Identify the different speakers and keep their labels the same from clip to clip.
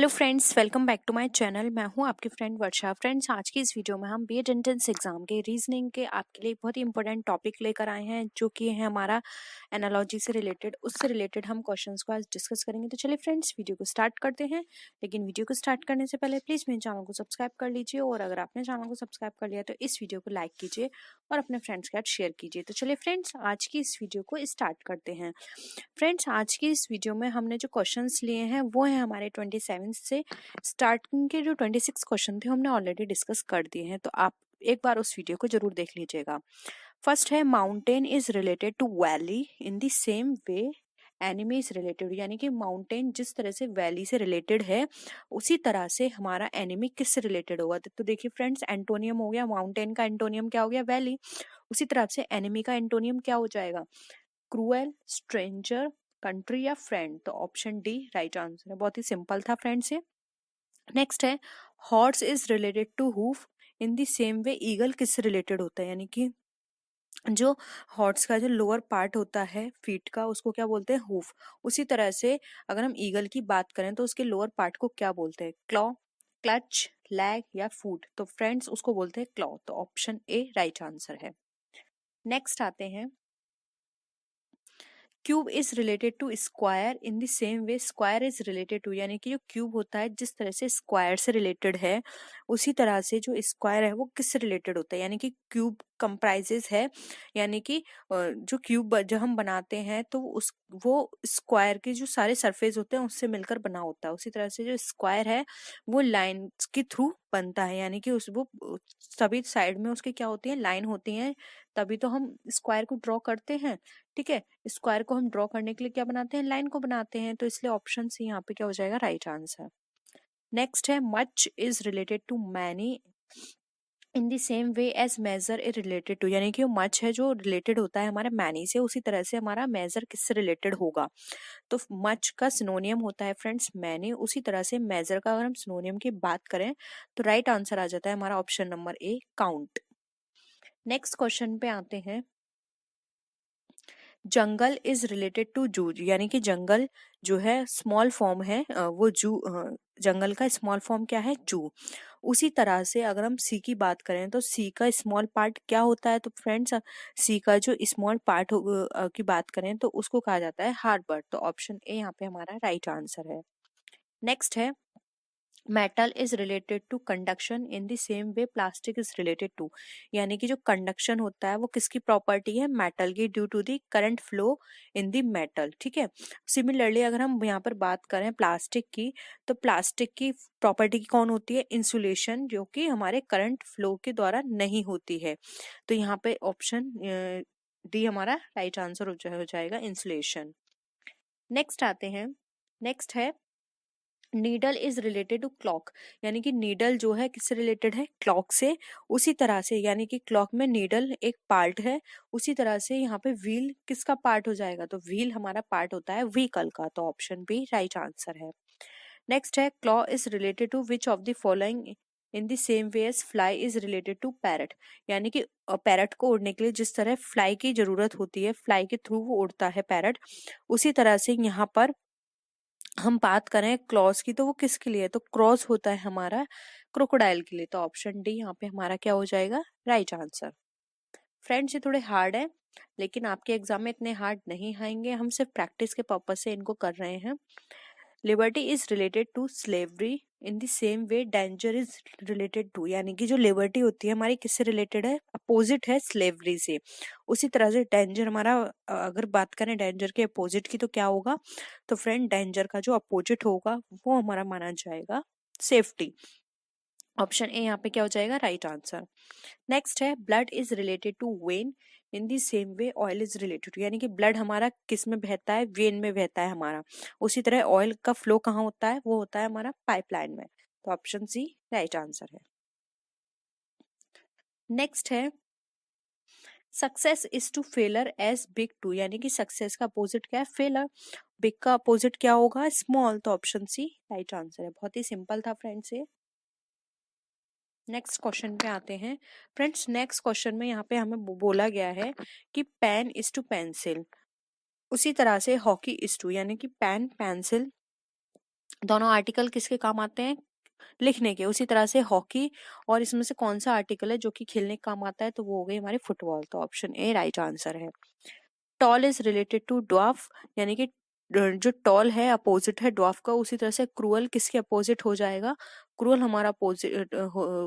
Speaker 1: Hello friends, welcome back to my channel. मैं हूं आपकी फ्रेंड वर्षा। फ्रेंड्स, आज की इस वीडियो में हम बीएड एंट्रेंस एग्जाम के रीजनिंग के आपके लिए बहुत ही इंपॉर्टेंट टॉपिक लेकर आए हैं, जो कि है हमारा एनालॉजी से रिलेटेड। उससे रिलेटेड हम क्वेश्चंस को आज डिस्कस करेंगे। तो चलिए फ्रेंड्स, वीडियो को स्टार्ट करते हैं। लेकिन वीडियो को स्टार्ट करने से पहले प्लीज मेरे चैनल को सब्सक्राइब कर लीजिए, और अगर आपने चैनल को सब्सक्राइब कर लिया तो इस वीडियो को लाइक कीजिए और अपने फ्रेंड्स के साथ शेयर कीजिए। तो चलिए फ्रेंड्स, आज की इस वीडियो को स्टार्ट करते हैं। फ्रेंड्स, आज की इस वीडियो में हमने जो क्वेश्चंस लिए हैं वो है हमारे 27 से स्टार्टिंग के जो 26 क्वेश्चन थे हमने ऑलरेडी डिस्कस कर दिए हैं। तो आप एक बार उस वीडियो को जरूर देख लीजिएगा। फर्स्ट है, mountain is related to valley in the same way enemy is related. यानी कि माउंटेन जिस तरह से वैली से रिलेटेड है, उसी तरह से हमारा एनिमी किससे रिलेटेड होगा। तो देखिए फ्रेंड्स, एंटोनियम हो गया, माउंटेन का एंटोनियम क्या हो गया, वैली। उसी तरह से एनिमी का एंटोनियम क्या हो जाएगा, क्रूएल, स्ट्रेंजर, कंट्री या फ्रेंड। तो ऑप्शन डी राइट आंसर है। बहुत ही सिंपल था फ्रेंड्स ये। नेक्स्ट है, horse is related to hoof in the same way eagle किससे रिलेटेड होता है। यानी कि जो हॉर्स का जो लोअर पार्ट होता है फीट का, उसको क्या बोलते हैं, हूफ। उसी तरह से अगर हम ईगल की बात करें तो उसके लोअर पार्ट को क्या बोलते हैं, क्लॉ, क्लच, लैग या फूट। तो फ्रेंड्स, उसको बोलते हैं क्लॉ। तो ऑप्शन ए राइट आंसर है। नेक्स्ट आते हैं, cube is related to square in the same way square is related to. यानी कि जो क्यूब होता है जिस तरह से स्क्वायर से रिलेटेड है, उसी तरह से जो स्क्वायर है वो किससे रिलेटेड होता है। यानी कि क्यूब कंप्राइजेस है, यानी कि जो क्यूब जब हम बनाते हैं तो उस वो स्क्वायर के जो सारे सरफेस होते हैं उससे मिलकर बना होता है। उसी तरह से जो स्क्वायर है वो लाइन के थ्रू बनता है। यानी कि उस वो सभी साइड में उसके क्या होती है, लाइन होती है, तभी तो हम स्क्वायर को ड्रॉ करते हैं। ठीक है, स्क्वायर को हम ड्रॉ करने के लिए क्या बनाते हैं, लाइन को बनाते हैं। तो इसलिए ऑप्शन सी यहाँ पे क्या हो जाएगा, राइट आंसर। नेक्स्ट है, much is related to many in the same way as major is related to. यानी कि मच है जो रिलेटेड होता है हमारे मैनी से, उसी तरह से हमारा मेजर किससे रिलेटेड होगा। तो मच का सिनोनियम होता है फ्रेंड्स मैनी, उसी तरह से मेजर का अगर हम सिनोनियम की बात करें तो राइट आंसर आ जाता है हमारा option number A, count. Next question पे आते हैं, जंगल इज रिलेटेड टू जू। यानी कि जंगल जो है स्मॉल फॉर्म है, वो जू, जंगल का स्मॉल फॉर्म क्या है, जू। उसी तरह से अगर हम सी की बात करें तो सी का स्मॉल पार्ट क्या होता है। तो फ्रेंड्स, सी का जो स्मॉल पार्ट की बात करें तो उसको कहा जाता है हार्बर। तो ऑप्शन ए यहाँ पे हमारा राइट आंसर है। नेक्स्ट है, metal is related to conduction in the same way plastic is related to. यानी कि जो कंडक्शन होता है वो किसकी प्रॉपर्टी है, मेटल की, due to the current flow in the metal. ठीक है, सिमिलरली अगर हम यहाँ पर बात करें प्लास्टिक की, तो प्लास्टिक की प्रॉपर्टी की कौन होती है, इंसुलेशन, जो कि हमारे करंट फ्लो के द्वारा नहीं होती है। तो यहाँ पे ऑप्शन डी हमारा राइट आंसर हो जाएगा, इंसुलेशन। नेक्स्ट आते हैं, नेक्स्ट है, needle is related to clock. यानी कि नीडल जो है किससे रिलेटेड है, क्लॉक से। उसी तरह से यानी कि क्लॉक में नीडल एक पार्ट है, उसी तरह से यहाँ पे व्हील किसका पार्ट हो जाएगा, तो व्हील हमारा पार्ट होता है व्हीकल का। तो ऑप्शन बी राइट आंसर है। नेक्स्ट है, claw is related to which of the following in the same way as fly is related to parrot. यानी कि पैरट को उड़ने के लिए जिस तरह फ्लाई की जरूरत होती है, फ्लाई के थ्रू वो उड़ता है पैरट, उसी तरह से यहाँ पर हम बात करें क्लॉज की तो वो किसके लिए, तो क्रॉस होता है हमारा क्रोकोडाइल के लिए। तो ऑप्शन डी यहाँ पे हमारा क्या हो जाएगा, राइट आंसर। फ्रेंड्स, ये थोड़े हार्ड है, लेकिन आपके एग्जाम में इतने हार्ड नहीं आएंगे, हम सिर्फ प्रैक्टिस के पर्पज से इनको कर रहे हैं। Liberty is related to slavery in the same way danger is related to. यानी कि जो लिबर्टी होती है हमारी किससे रिलेटेड है, अपोजिट है स्लेवरी से। उसी तरह से डेंजर हमारा, अगर बात करें डेंजर के अपोजिट की तो क्या होगा, तो फ्रेंड डेंजर का जो अपोजिट होगा वो हमारा माना जाएगा सेफ्टी। ऑप्शन ए यहाँ पे क्या हो जाएगा, राइट आंसर। नेक्स्ट है, blood is related to vein in the same way oil is related to. यानी कि ब्लड हमारा किस में बहता है, वेन में बहता है हमारा। उसी तरह ऑयल का फ्लो कहाँ होता है, वो होता है हमारा पाइपलाइन में। तो ऑप्शन सी राइट आंसर है। नेक्स्ट है, success is to failure as big to. यानी कि सक्सेस का अपोजिट क्या है, फेलर। बिग का अपोजिट क्या होगा, स्मॉल। तो ऑप्शन सी राइट आंसर है। बहुत ही सिंपल था फ्रेंड्स ये। नेक्स्ट क्वेश्चन पे आते हैं। फ्रेंड्स, नेक्स्ट क्वेश्चन में यहाँ पे हमें बोला गया है कि पेन इज टू पेंसिल, उसी तरह से हॉकी इज टू। यानी कि पेन पेंसिल दोनों आर्टिकल किसके काम आते हैं? लिखने के। उसी तरह से हॉकी और इसमें से कौन सा आर्टिकल है जो कि खेलने के काम आता है? तो वो हो गई हमारी फुटबॉल। तो ऑप्शन ए राइट आंसर है। Tall is related to dwarf, यानी कि जो टॉल है अपोजिट है ड्वार्फ का, उसी तरह से क्रूअल किसके अपोजिट हो जाएगा? क्रूअल हमारा अपोजिट,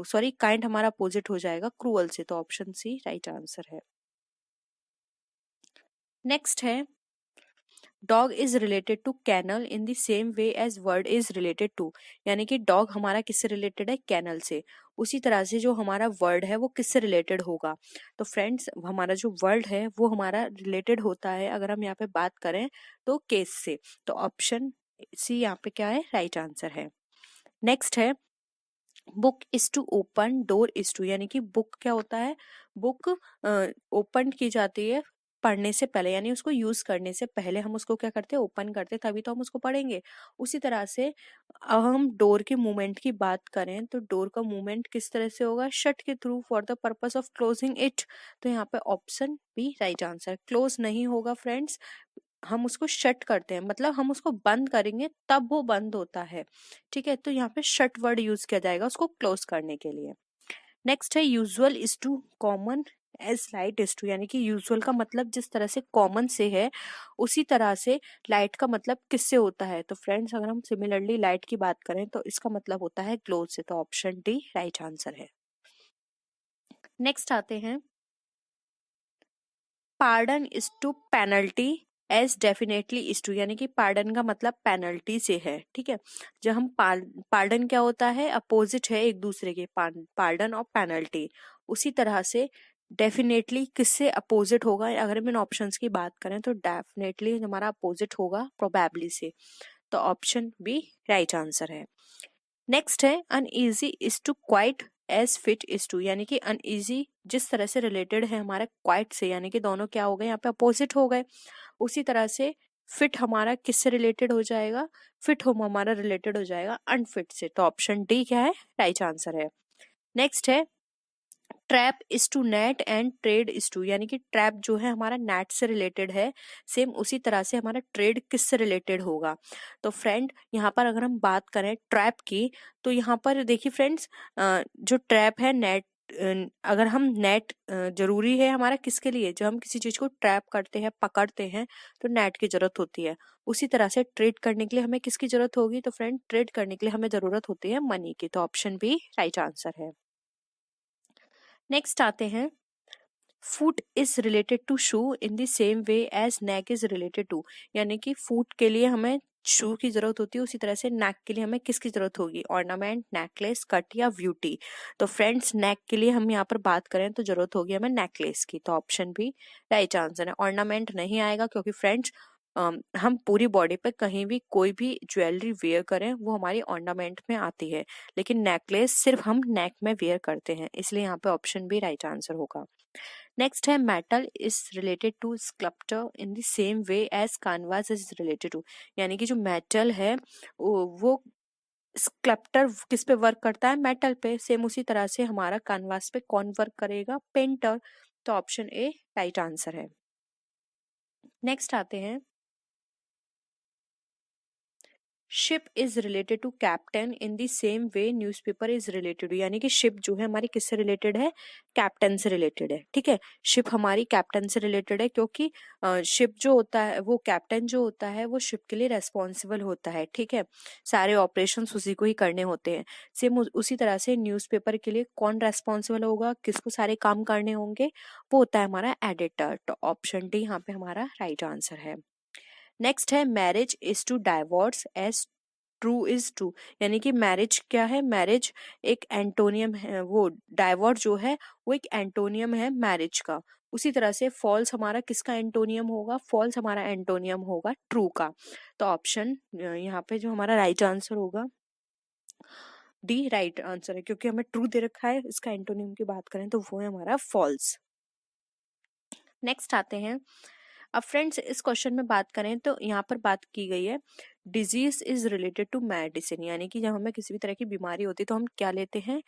Speaker 1: सॉरी काइंड हमारा अपोजिट हो जाएगा क्रूअल से। तो ऑप्शन सी राइट आंसर है। नेक्स्ट है dog is related to kennel in the same way as word is related to, यानी कि डॉग हमारा किससे रिलेटेड है? कैनल से। उसी तरह से जो हमारा वर्ड है वो किससे रिलेटेड होगा? तो फ्रेंड्स हमारा जो वर्ड है वो हमारा रिलेटेड होता है, अगर हम यहाँ पे बात करें तो केस से। तो ऑप्शन सी यहाँ पे क्या है? राइट आंसर है। नेक्स्ट है book is to open, door is to, यानी कि बुक क्या होता है? बुक ओपन की जाती है पढ़ने से पहले, यानी उसको यूज करने से पहले हम उसको क्या करते हैं? ओपन करते हैं, तभी तो हम उसको पढ़ेंगे। उसी तरह से अब हम डोर के मूवमेंट की बात करें तो डोर का मूवमेंट किस तरह से होगा? शट के through for the purpose of closing it. तो यहाँ पे option B right answer. Close नहीं होगा फ्रेंड्स, हम उसको शट करते हैं, मतलब हम उसको बंद करेंगे तब वो बंद होता है। ठीक है, तो यहाँ पे शट वर्ड यूज किया जाएगा उसको क्लोज करने के लिए। नेक्स्ट है usual is to common as light is to, यानी कि यूजुअल का मतलब जिस तरह से कॉमन से है उसी तरह से लाइट का मतलब किससे होता है? तो फ्रेंड्स अगर हम सिमिलरली लाइट की बात करें तो इसका मतलब होता है क्लोज से। तो ऑप्शन डी राइट आंसर है। नेक्स्ट आते हैं pardon is to penalty as definitely is to, यानी कि पार्डन का मतलब पेनल्टी से है। ठीक है, जब हम पार्डन क्या होता है? अपोजिट है एक दूसरे के, पार्डन और पेनल्टी। उसी तरह से डेफिनेटली किससे अपोजिट होगा? अगर हम इन ऑप्शंस की बात करें तो डेफिनेटली हमारा अपोजिट होगा प्रोबेबली से। तो ऑप्शन बी राइट आंसर है। नेक्स्ट है uneasy is to quiet as fit is to, यानी कि अनईजी जिस तरह से रिलेटेड है हमारा क्वाइट से, यानी कि दोनों क्या हो गए? यहाँ पे अपोजिट हो गए। उसी तरह से फिट हमारा किससे रिलेटेड हो जाएगा? फिट होम हमारा रिलेटेड हो जाएगा अनफिट से। तो ऑप्शन डी क्या है? राइट आंसर है। नेक्स्ट है trap is to net and trade is to, यानी कि ट्रैप जो है हमारा नेट से रिलेटेड है, सेम उसी तरह से हमारा ट्रेड किससे रिलेटेड होगा? तो फ्रेंड यहाँ पर अगर हम बात करें ट्रैप की तो यहाँ पर देखिए फ्रेंड्स, जो ट्रैप है नेट, अगर हम नेट जरूरी है हमारा किसके लिए? जब हम किसी चीज को ट्रैप करते हैं, पकड़ते हैं, तो नेट की जरूरत होती है। उसी तरह से ट्रेड करने के लिए हमें किसकी जरूरत होगी? तो फ्रेंड ट्रेड करने के लिए हमें जरूरत होती है मनी की। तो ऑप्शन बी राइट आंसर है। नेक्स्ट आते हैं foot is related to shoe in the same way as neck is related to, यानी कि फुट के लिए हमें शू की जरूरत होती है, उसी तरह से नेक के लिए हमें किसकी जरूरत होगी? ऑर्नामेंट, नेकलेस, कट या ब्यूटी। तो फ्रेंड्स नेक के लिए हम यहाँ पर बात करें तो जरूरत होगी हमें नेकलेस की। तो ऑप्शन भी राइट आंसर है। ऑर्नामेंट नहीं आएगा क्योंकि फ्रेंड्स हम पूरी बॉडी पे कहीं भी कोई भी ज्वेलरी वेयर करें वो हमारी ऑर्नामेंट में आती है, लेकिन नेकलेस सिर्फ हम नेक में वेयर करते हैं, इसलिए यहाँ पे ऑप्शन भी राइट आंसर होगा। नेक्स्ट है metal is related to sculpture in the same way as canvas is related to, यानी कि जो मेटल है वो स्कल्पटर किस पे वर्क करता है? मेटल पे। सेम उसी तरह से हमारा कैनवास पे कौन वर्क करेगा? पेंटर। तो ऑप्शन ए राइट आंसर है। नेक्स्ट आते हैं ship is related to captain in the same way newspaper is related to, यानी कि शिप जो है हमारी किससे रिलेटेड है? कैप्टन से रिलेटेड है। ठीक है, शिप हमारी कैप्टन से रिलेटेड है क्योंकि शिप जो होता है वो कैप्टन जो होता है वो शिप के लिए रेस्पॉन्सिबल होता है। ठीक है, सारे ऑपरेशंस उसी को ही करने होते हैं। सेम उसी तरह से न्यूज़पेपर के लिए कौन रेस्पॉन्सिबल होगा? किसको सारे काम करने होंगे? वो होता है हमारा एडिटर। तो ऑप्शन डी यहाँ पे हमारा राइट आंसर है। नेक्स्ट है marriage is to divorce as true is true, यानी कि मैरिज क्या है? मैरिज एक एंटोनियम है, वो डाइवोर्स जो है वो एक एंटोनियम है मैरिज का। उसी तरह से फॉल्स हमारा किसका एंटोनियम होगा? फॉल्स हमारा एंटोनियम होगा ट्रू का। तो ऑप्शन यहाँ पे जो हमारा राइट आंसर होगा डी राइट आंसर है, क्योंकि हमें ट्रू दे रखा है, इसका एंटोनियम की बात करें तो वो है हमारा फॉल्स। नेक्स्ट आते हैं अब फ्रेंड्स इस क्वेश्चन में बात करें तो यहाँ पर बात की गई है disease is related to medicine, यानी कि जब हमें किसी भी तरह की बीमारी होती है तो हम क्या लेते हैं?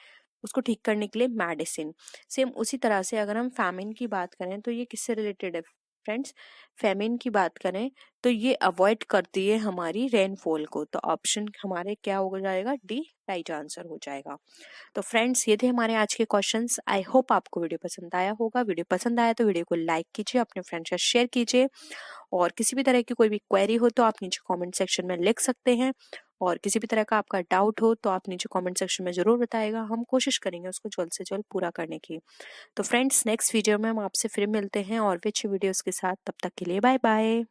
Speaker 1: उसको ठीक करने के लिए मेडिसिन। सेम उसी तरह से अगर हम फैमिन की बात करें तो ये किससे रिलेटेड है? फ्रेंड्स फेमिन की बात करें तो ये अवॉइड करती है हमारी रेनफॉल को। तो ऑप्शन हमारे क्या हो जाएगा, डी राइट आंसर हो जाएगा। तो फ्रेंड्स ये थे हमारे आज के क्वेश्चंस। आई होप आपको वीडियो पसंद आया होगा। वीडियो पसंद आया तो वीडियो को लाइक कीजिए, अपने फ्रेंड्स के साथ शेयर कीजिए, और किसी भी तरह की कोई भी क्वेरी हो तो आप नीचे कमेंट सेक्शन में लिख सकते हैं, और किसी भी तरह का आपका डाउट हो तो आप नीचे कमेंट सेक्शन में जरूर बताएगा, हम कोशिश करेंगे उसको जल्द से जल्द पूरा करने की। तो फ्रेंड्स नेक्स्ट वीडियो में हम आपसे फिर मिलते हैं और भी अच्छी वीडियोस के साथ। तब तक के लिए बाय बाय।